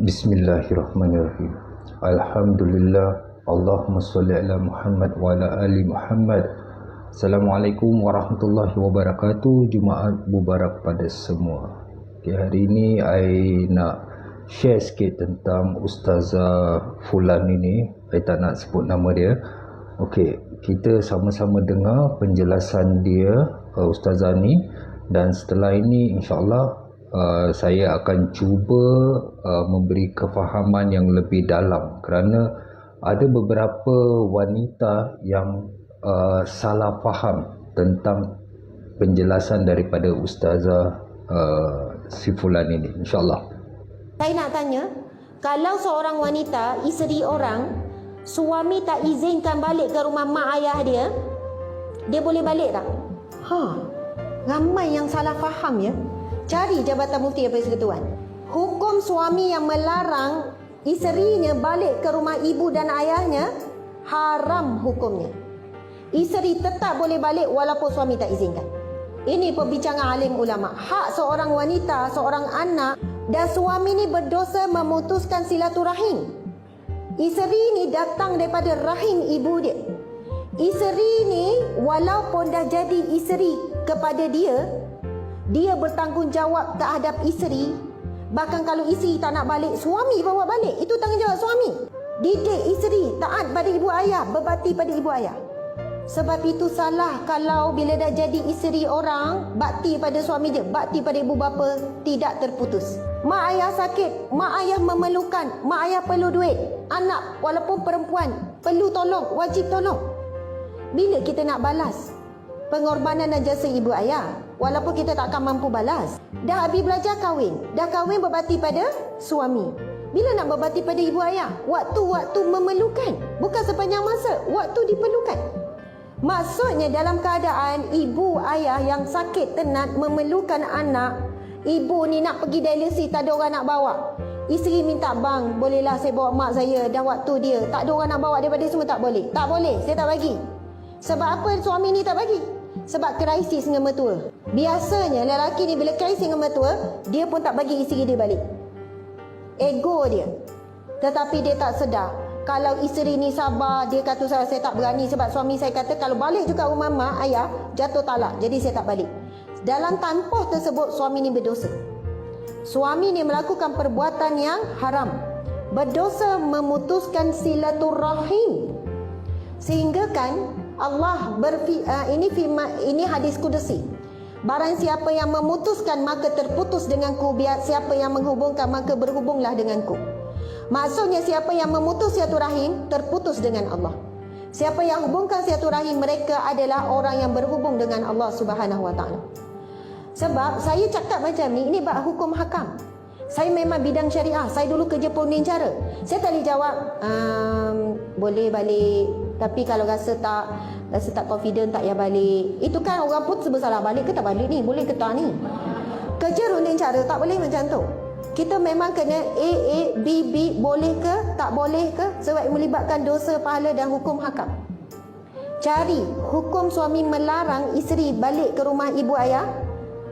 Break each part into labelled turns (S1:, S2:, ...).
S1: Bismillahirrahmanirrahim. Alhamdulillah. Allahumma salli ala Muhammad wa ala ali Muhammad. Assalamualaikum warahmatullahi wabarakatuh. Jumaat mubarak pada semua. Okay, hari ini I nak share sikit tentang Ustazah Fulan ini. I tak nak sebut nama dia. Okey, kita sama-sama dengar penjelasan dia, Ustazah ni, dan setelah ini insya-Allah saya akan cuba memberi kefahaman yang lebih dalam, kerana ada beberapa wanita yang salah faham tentang penjelasan daripada Ustazah si Fulan ini, insya-Allah.
S2: Saya nak tanya, kalau seorang wanita, isteri orang, suami tak izinkan balik ke rumah mak ayah dia boleh balik tak? Ramai yang salah faham ya. Cari Jabatan Mufti Daripada Persekutuan. Hukum suami yang melarang isterinya balik ke rumah ibu dan ayahnya, haram hukumnya. Isteri tetap boleh balik walaupun suami tak izinkan. Ini perbincangan alim ulama. Hak seorang wanita, seorang anak dan suami ni berdosa memutuskan silaturahim. Isteri ni datang daripada rahim ibu dia. Isteri ni walaupun dah jadi isteri kepada dia bertanggungjawab terhadap isteri. Bahkan kalau isteri tak nak balik, suami bawa balik. Itu tanggungjawab suami. Didik isteri taat pada ibu ayah, berbakti pada ibu ayah. Sebab itu salah kalau bila dah jadi isteri orang, bakti pada suami dia, bakti pada ibu bapa tidak terputus. Mak ayah sakit, mak ayah memerlukan, mak ayah perlu duit. Anak walaupun perempuan perlu tolong, wajib tolong. Bila kita nak balas pengorbanan dan jasa ibu ayah, walaupun kita tak akan mampu balas. Dah habis belajar kahwin, dah kahwin berbakti pada suami. Bila nak berbakti pada ibu ayah? Waktu-waktu memerlukan, bukan sepanjang masa, waktu diperlukan. Maksudnya dalam keadaan ibu ayah yang sakit tenat memerlukan anak, ibu ni nak pergi dialisis, tak ada orang nak bawa. Isteri minta, bang, bolehlah saya bawa mak saya, dah waktu dia. Tak ada orang nak bawa daripada semua, tak boleh. Tak boleh, saya tak bagi. Sebab apa suami ni tak bagi? Sebab krisis dengan mertua. Biasanya lelaki ni bila krisis dengan mertua, dia pun tak bagi isteri dia balik. Ego dia. Tetapi dia tak sedar, kalau isteri ni sabar, dia kata saya tak berani sebab suami saya kata kalau balik juga rumah mak ayah jatuh talak, jadi saya tak balik. Dalam tanpoh tersebut suami ni berdosa. Suami ni melakukan perbuatan yang haram, berdosa memutuskan silaturahim. Sehingga kan Allah ini hadis kudusi. Barang siapa yang memutuskan maka terputus denganku, biar siapa yang menghubungkan maka berhubunglah denganku. Maksudnya siapa yang memutus silaturahim terputus dengan Allah. Siapa yang hubungkan silaturahim, mereka adalah orang yang berhubung dengan Allah Subhanahu Wa Taala. Sebab saya cakap macam ni, ini bab hukum hakam. Saya memang bidang syariah. Saya dulu kerja pengacara. Saya tak boleh jawab boleh balik, tapi kalau rasa tak confident, tak payah balik. Itu kan orang pun bersalah, balik ke tak balik ni, boleh ke tak ni. Kerja runding cara tak boleh macam tu. Kita memang kena A, B, boleh ke tak boleh ke, sebab melibatkan dosa, pahala dan hukum hakam. Cari hukum suami melarang isteri balik ke rumah ibu ayah.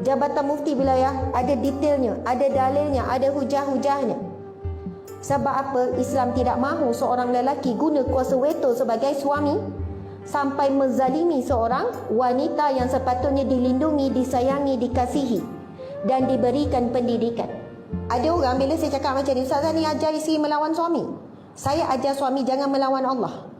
S2: Jabatan Mufti Wilayah ada detailnya, ada dalilnya, ada hujah-hujahnya. Sebab apa? Islam tidak mahu seorang lelaki guna kuasa veto sebagai suami sampai menzalimi seorang wanita yang sepatutnya dilindungi, disayangi, dikasihi dan diberikan pendidikan. Ada orang bila saya cakap macam ni, Ustazah ni ajar isteri melawan suami. Saya ajar suami jangan melawan Allah.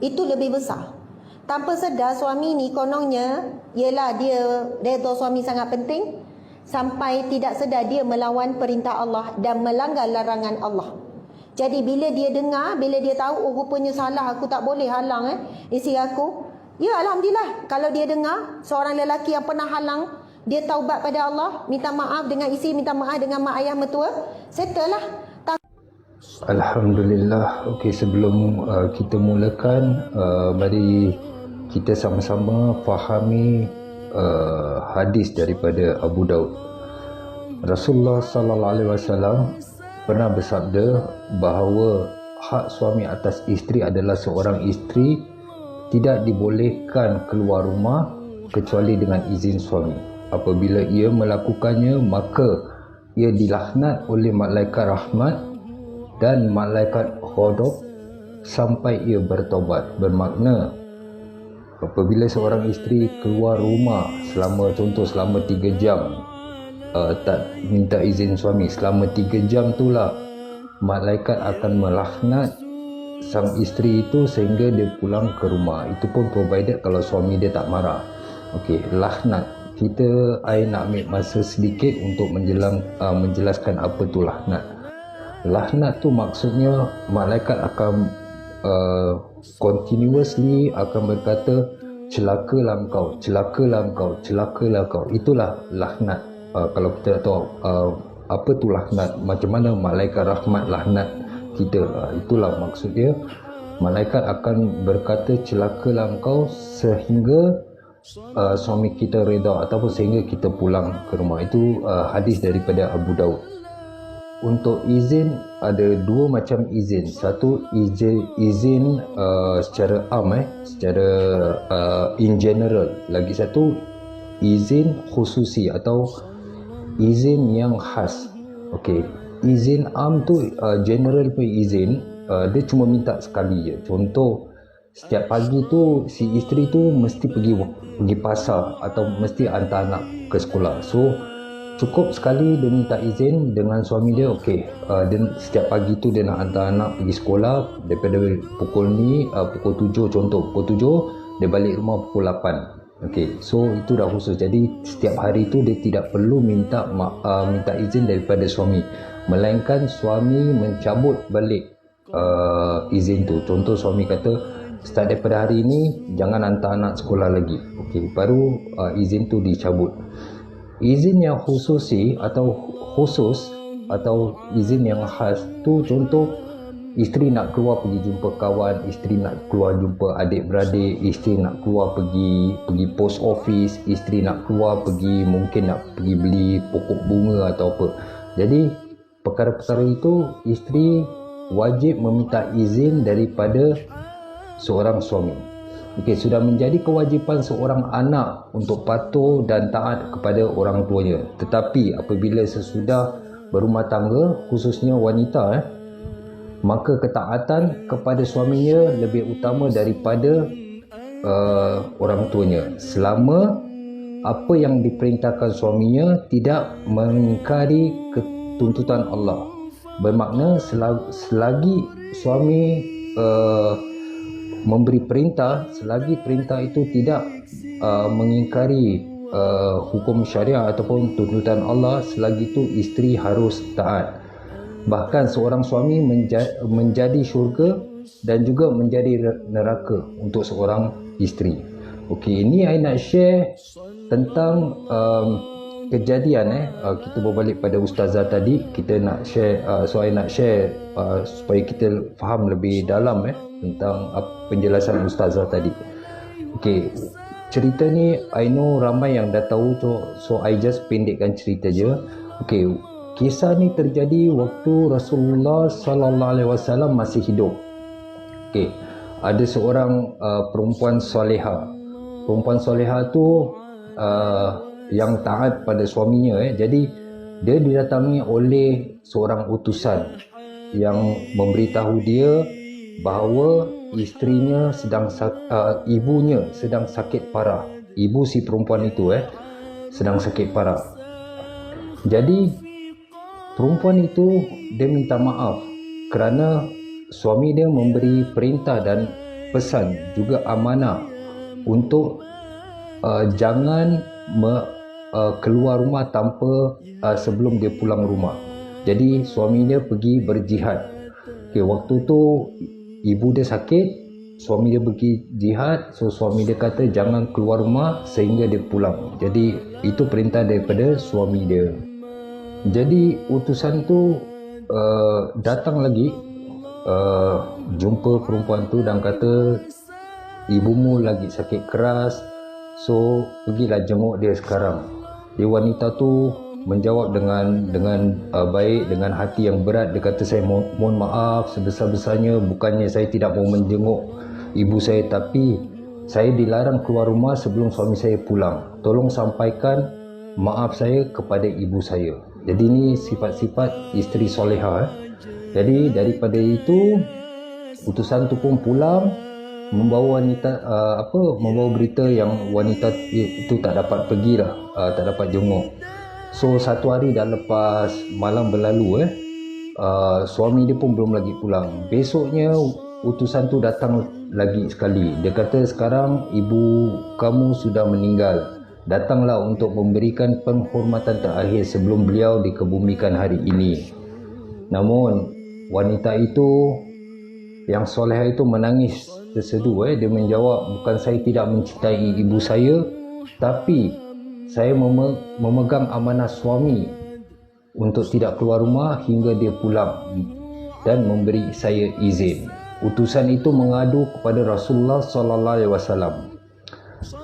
S2: Itu lebih besar. Tanpa sedar suami ni kononnya, ialah dia redha suami sangat penting, sampai tidak sedar dia melawan perintah Allah dan melanggar larangan Allah. Jadi bila dia dengar, bila dia tahu, oh rupanya salah, aku tak boleh halang isteri aku. Ya Alhamdulillah, kalau dia dengar seorang lelaki yang pernah halang, dia taubat pada Allah, minta maaf dengan isteri, minta maaf dengan mak ayah mertua, settle lah.
S1: Alhamdulillah. Okey, sebelum kita mulakan, mari kita sama-sama fahami hadis daripada Abu Daud. Rasulullah sallallahu alaihi wasallam pernah bersabda bahawa hak suami atas isteri adalah seorang isteri tidak dibolehkan keluar rumah kecuali dengan izin suami. Apabila ia melakukannya, maka ia dilaknat oleh malaikat rahmat dan malaikat ghadab sampai ia bertaubat. Bermakna apabila seorang isteri keluar rumah selama 3 jam, tak minta izin suami selama 3 jam itulah, malaikat akan melaknat sang isteri itu sehingga dia pulang ke rumah. Itu pun provided kalau suami dia tak marah. Okey, laknat. I nak ambil masa sedikit untuk menjelaskan apa tu laknat. Laknat tu maksudnya malaikat akan continuously akan berkata, celakalah engkau, celakalah engkau, celakalah engkau. Itulah laknat. Kalau kita tahu apa tu laknat, macam mana malaikat rahmat laknat kita, itulah maksudnya. Malaikat akan berkata celakalah engkau sehingga suami kita reda ataupun sehingga kita pulang ke rumah. Itu hadis daripada Abu Daud. Untuk izin ada 2 macam izin. Satu izin secara secara in general. Lagi satu izin khususi atau izin yang khas. Okey, izin am tu general punya izin, dia cuma minta sekali je. Contoh, setiap pagi tu si isteri tu mesti pergi pasar atau mesti hantar anak ke sekolah. So cukup sekali dia minta izin dengan suami dia. Okey, dia setiap pagi tu dia nak hantar anak pergi sekolah daripada pukul 7 contoh, pukul 7 dia balik rumah pukul 8. Okey, so itu dah khusus. Jadi setiap hari tu dia tidak perlu minta izin daripada suami, melainkan suami mencabut balik izin tu. Contoh, suami kata start daripada hari ini jangan hantar anak sekolah lagi. Okey, baru izin tu dicabut. Izin yang khusus atau izin yang khas tu, contoh isteri nak keluar pergi jumpa kawan, isteri nak keluar jumpa adik-beradik, isteri nak keluar pergi post office, isteri nak keluar mungkin nak pergi beli pokok bunga atau apa. Jadi perkara-perkara itu isteri wajib meminta izin daripada seorang suami. Okey, sudah menjadi kewajipan seorang anak untuk patuh dan taat kepada orang tuanya. Tetapi apabila sesudah berumah tangga, khususnya wanita, maka ketaatan kepada suaminya lebih utama daripada orang tuanya, selama apa yang diperintahkan suaminya tidak mengingkari tuntutan Allah. Bermakna selagi suami memberi perintah, selagi perintah itu tidak mengingkari hukum syariah ataupun tuntutan Allah, selagi itu isteri harus taat. Bahkan seorang suami menjadi syurga dan juga menjadi neraka untuk seorang isteri. Okey, ini saya nak share tentang kejadian. Kita berbalik pada ustazah tadi, kita nak share, saya nak share supaya kita faham lebih dalam tentang penjelasan ustazah tadi. Okey, cerita ni I know ramai yang dah tahu, so I just pendekkan cerita je. Okey, kisah ni terjadi waktu Rasulullah sallallahu alaihi wasallam masih hidup. Okey, ada seorang perempuan soleha. Perempuan soleha tu yang taat pada suaminya. Jadi dia didatangi oleh seorang utusan yang memberitahu dia bahawa isterinya ibunya sedang sakit parah. Ibu si perempuan itu sedang sakit parah. Jadi perempuan itu dia minta maaf kerana suami dia memberi perintah dan pesan juga amanah untuk jangan keluar rumah tanpa sebelum dia pulang rumah. Jadi suami dia pergi berjihad. Okay, waktu tu ibu dia sakit, suami dia pergi jihad, so suami dia kata jangan keluar rumah sehingga dia pulang. Jadi itu perintah daripada suami dia. Jadi utusan tu datang lagi jumpa perempuan tu dan kata ibumu lagi sakit keras, so pergilah jenguk dia sekarang. Dia wanita tu menjawab dengan baik, dengan hati yang berat. Dia kata, saya mohon maaf sebesar-besarnya, bukannya saya tidak mau menjenguk ibu saya, tapi saya dilarang keluar rumah sebelum suami saya pulang. Tolong sampaikan maaf saya kepada ibu saya. Jadi ini sifat-sifat isteri soleha. Jadi daripada itu, utusan tu pun pulang membawa membawa berita yang wanita itu tak dapat pergi lah, tak dapat jenguk. So satu hari dah lepas malam berlalu, suami dia pun belum lagi pulang. Besoknya utusan tu datang lagi sekali. Dia kata, sekarang ibu kamu sudah meninggal, datanglah untuk memberikan penghormatan terakhir sebelum beliau dikebumikan hari ini. Namun wanita itu yang soleh itu menangis tersedu. Dia menjawab, bukan saya tidak mencintai ibu saya, tapi saya memegang amanah suami untuk tidak keluar rumah hingga dia pulang dan memberi saya izin. Utusan itu mengadu kepada Rasulullah sallallahu alaihi wasallam.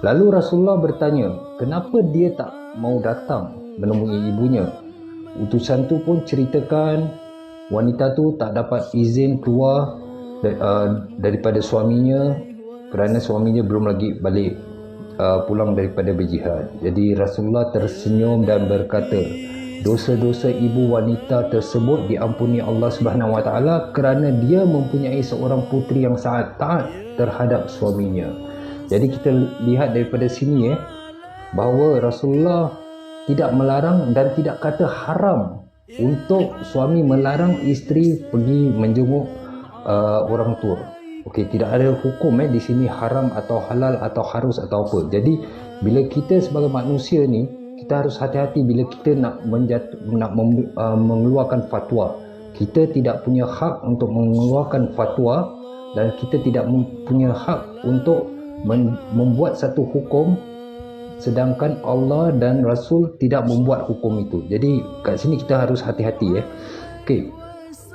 S1: Lalu Rasulullah bertanya, kenapa dia tak mau datang menemui ibunya? Utusan tu pun ceritakan wanita tu tak dapat izin keluar daripada suaminya kerana suaminya belum lagi balik pulang daripada berjihad. Jadi Rasulullah tersenyum dan berkata, dosa-dosa ibu wanita tersebut diampuni Allah Subhanahu Wa Taala kerana dia mempunyai seorang puteri yang sangat taat terhadap suaminya. Jadi kita lihat daripada sini bahawa Rasulullah tidak melarang dan tidak kata haram untuk suami melarang isteri pergi menjenguk orang tua. Okey, tidak ada hukum di sini haram atau halal atau harus atau apa. Jadi bila kita sebagai manusia ni, kita harus hati-hati bila kita nak mengeluarkan fatwa. Kita tidak punya hak untuk mengeluarkan fatwa dan kita tidak punya hak untuk membuat satu hukum sedangkan Allah dan Rasul tidak membuat hukum itu. Jadi kat sini kita harus hati-hati. Okey,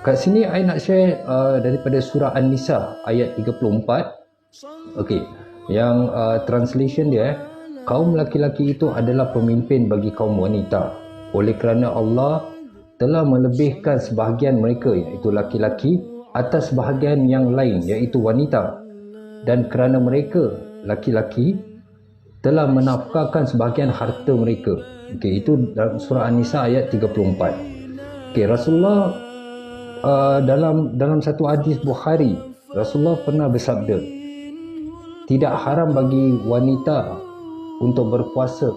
S1: kat sini saya nak share daripada surah An-Nisa ayat 34. Okey, yang translation dia, kaum laki-laki itu adalah pemimpin bagi kaum wanita oleh kerana Allah telah melebihkan sebahagian mereka iaitu laki-laki atas sebahagian yang lain iaitu wanita, dan kerana mereka laki-laki telah menafkahkan sebahagian harta mereka. Okey, itu dalam surah An-Nisa ayat 34. Okey, Rasulullah dalam satu hadis Bukhari, Rasulullah pernah bersabda, tidak haram bagi wanita untuk berpuasa,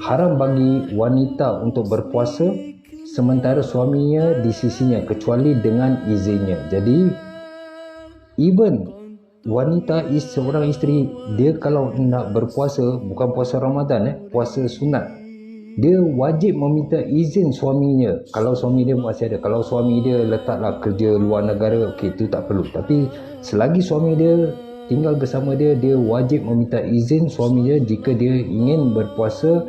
S1: haram bagi wanita untuk berpuasa sementara suaminya di sisinya kecuali dengan izinnya. Jadi even wanita seorang isteri, dia kalau nak berpuasa, bukan puasa Ramadan, puasa sunat, dia wajib meminta izin suaminya. Kalau suami dia masih ada, kalau suami dia letaklah kerja luar negara, okey, itu tak perlu. Tapi selagi suami dia tinggal bersama dia, dia wajib meminta izin suaminya jika dia ingin berpuasa,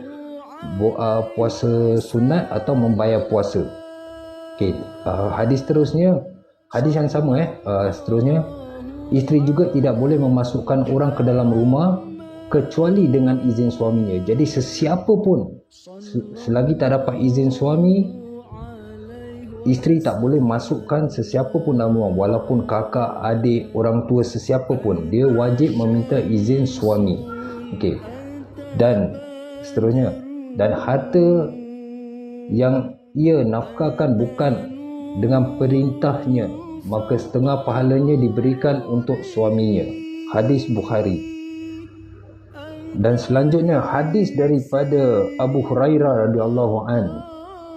S1: puasa sunat atau membayar puasa. Okey, hadis terusnya, hadis yang sama seterusnya, isteri juga tidak boleh memasukkan orang ke dalam rumah kecuali dengan izin suaminya. Jadi sesiapa pun, selagi tak dapat izin suami, isteri tak boleh masukkan sesiapa pun dalam rumah, walaupun kakak, adik, orang tua, sesiapa pun, dia wajib meminta izin suami. Okey. Dan seterusnya, dan harta yang ia nafkahkan bukan dengan perintahnya, maka setengah pahalanya diberikan untuk suaminya. Hadis Bukhari. Dan selanjutnya hadis daripada Abu Hurairah radhiyallahu an,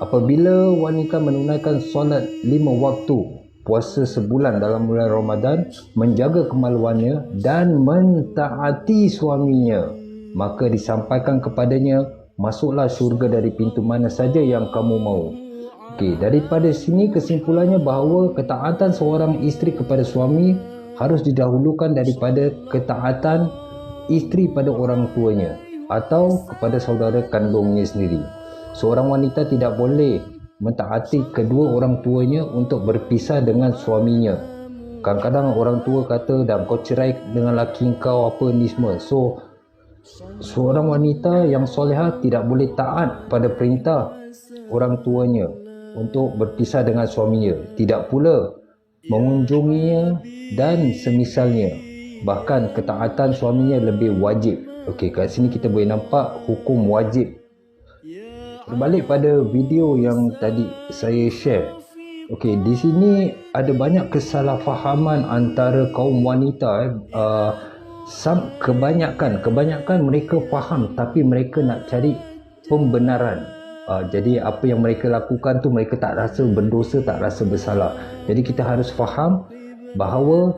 S1: apabila wanita menunaikan solat 5 waktu, puasa sebulan dalam bulan Ramadan, menjaga kemaluannya dan mentaati suaminya, maka disampaikan kepadanya, masuklah syurga dari pintu mana saja yang kamu mahu. Okey, daripada sini kesimpulannya bahawa ketaatan seorang isteri kepada suami harus didahulukan daripada ketaatan isteri pada orang tuanya atau kepada saudara kandungnya sendiri. Seorang wanita tidak boleh mentaati kedua orang tuanya untuk berpisah dengan suaminya. Kadang-kadang orang tua kata, dah kau cerai dengan laki kau apa ni semua. So seorang wanita yang solehah tidak boleh taat pada perintah orang tuanya untuk berpisah dengan suaminya, tidak pula mengunjunginya dan semisalnya. Bahkan ketaatan suaminya lebih wajib. Okey, kat sini kita boleh nampak hukum wajib. Berbalik pada video yang tadi saya share, Okey, di sini ada banyak kesalahfahaman antara kaum wanita. Kebanyakan mereka faham tapi mereka nak cari pembenaran. Jadi apa yang mereka lakukan tu mereka tak rasa berdosa, tak rasa bersalah. Jadi kita harus faham bahawa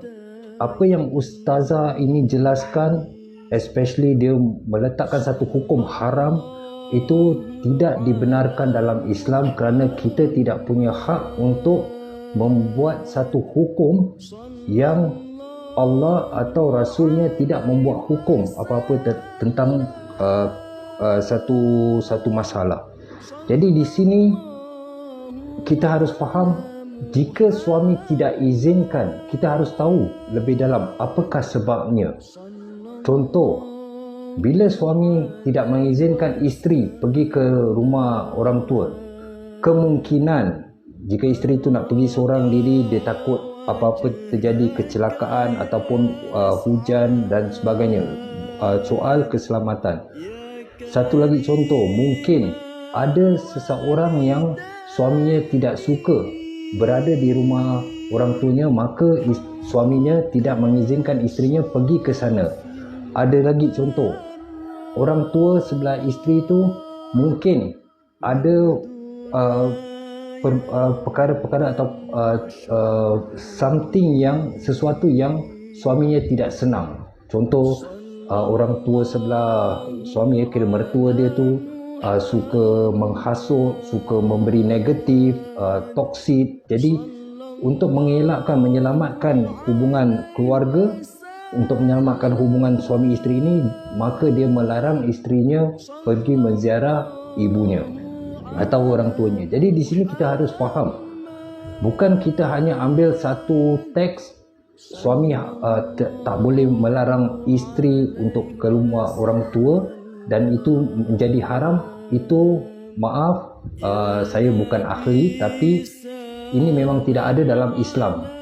S1: apa yang ustazah ini jelaskan, especially dia meletakkan satu hukum haram, itu tidak dibenarkan dalam Islam kerana kita tidak punya hak untuk membuat satu hukum yang Allah atau Rasulnya tidak membuat hukum apa-apa tentang satu masalah. Jadi di sini kita harus faham, jika suami tidak izinkan, kita harus tahu lebih dalam apakah sebabnya. Contoh, bila suami tidak mengizinkan isteri pergi ke rumah orang tua, kemungkinan jika isteri itu nak pergi seorang diri, dia takut apa-apa terjadi kecelakaan ataupun hujan dan sebagainya, soal keselamatan. Satu lagi contoh, mungkin ada seseorang yang suaminya tidak suka berada di rumah orang tuanya, maka suaminya tidak mengizinkan isterinya pergi ke sana. Ada lagi contoh, orang tua sebelah isteri itu mungkin ada perkara-perkara atau sesuatu yang suaminya tidak senang. Contoh, orang tua sebelah suami, kira mertua dia tu suka menghasut, suka memberi negatif, toksik. Jadi untuk menyelamatkan hubungan keluarga, untuk menyelamatkan hubungan suami isteri ini, maka dia melarang isterinya pergi menziarah ibunya atau orang tuanya. Jadi di sini kita harus faham, bukan kita hanya ambil satu teks suami tak boleh melarang isteri untuk ke rumah orang tua dan itu menjadi haram. Itu maaf, saya bukan ahli, tapi ini memang tidak ada dalam Islam.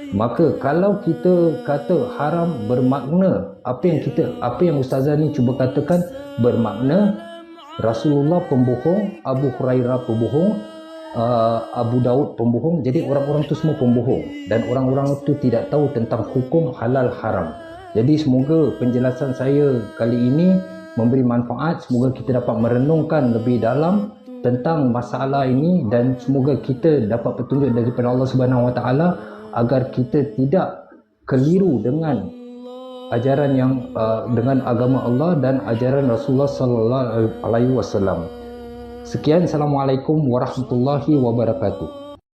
S1: Maka kalau kita kata haram bermakna apa yang ustazah ni cuba katakan bermakna Rasulullah pembohong, Abu Hurairah pembohong, Abu Daud pembohong. Jadi orang-orang tu semua pembohong dan orang-orang tu tidak tahu tentang hukum halal haram. Jadi semoga penjelasan saya kali ini memberi manfaat. Semoga kita dapat merenungkan lebih dalam tentang masalah ini dan semoga kita dapat petunjuk daripada Allah Subhanahu Wa Taala agar kita tidak keliru dengan ajaran yang dengan agama Allah dan ajaran Rasulullah sallallahu alaihi wasallam. Sekian, assalamualaikum warahmatullahi wabarakatuh.